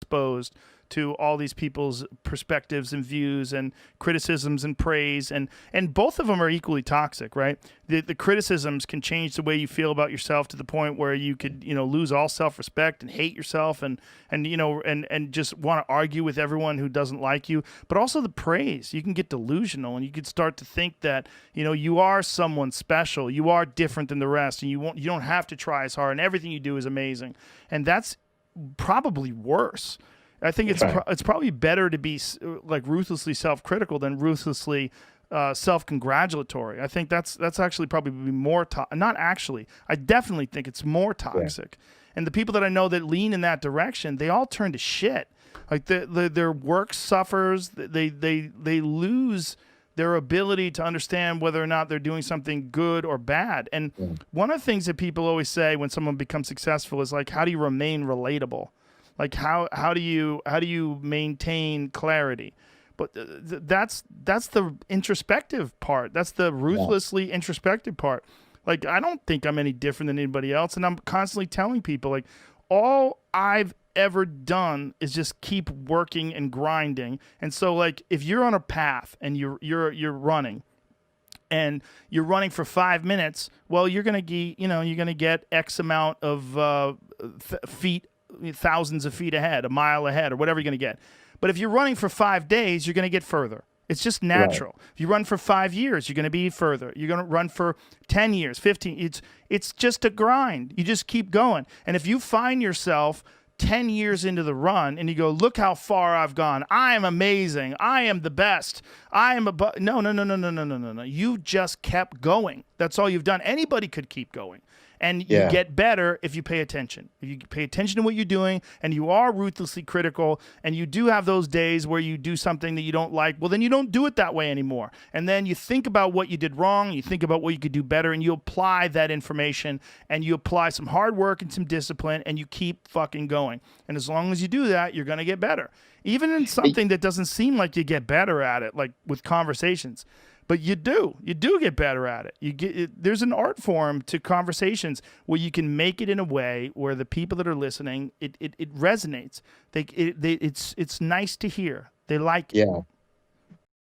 exposed to all these people's perspectives and views and criticisms and praise, and both of them are equally toxic, right? The criticisms can change the way you feel about yourself to the point where you could, lose all self-respect and hate yourself and just want to argue with everyone who doesn't like you. But also the praise, you can get delusional and you could start to think that, you are someone special, you are different than the rest, and you don't have to try as hard, and everything you do is amazing. And that's probably worse. I think it's probably better to be like ruthlessly self-critical than ruthlessly self-congratulatory. I think that's actually probably more not actually. I definitely think it's more toxic. Yeah. And the people that I know that lean in that direction, they all turn to shit. Like their work suffers. They lose their ability to understand whether or not they're doing something good or bad. And one of the things that people always say when someone becomes successful is like, how do you remain relatable? Like how do you maintain clarity? But that's the introspective part. That's the ruthlessly introspective part. Like, I don't think I'm any different than anybody else, and I'm constantly telling people, like, all I've ever done is just keep working and grinding. And so, like, if you're on a path and you're running, and you're running for 5 minutes, well, you're gonna get X amount of feet, thousands of feet ahead, a mile ahead, or whatever you're going to get. But if you're running for 5 days, you're going to get further. It's just natural. Right. If you run for 5 years, you're going to be further. You're going to run for 10 years, 15. It's just a grind. You just keep going. And if you find yourself 10 years into the run and you go, look how far I've gone. I am amazing. I am the best. I am no. You just kept going. That's all you've done. Anybody could keep going. And you get better if you pay attention. If you pay attention to what you're doing and you are ruthlessly critical and you do have those days where you do something that you don't like, well, then you don't do it that way anymore. And then you think about what you did wrong, you think about what you could do better, and you apply that information and you apply some hard work and some discipline and you keep fucking going. And as long as you do that, you're going to get better. Even in something that doesn't seem like you get better at it, like with conversations. But you do get better at it. There's an art form to conversations where you can make it in a way where the people that are listening, it resonates. It's nice to hear. They like it. Yeah.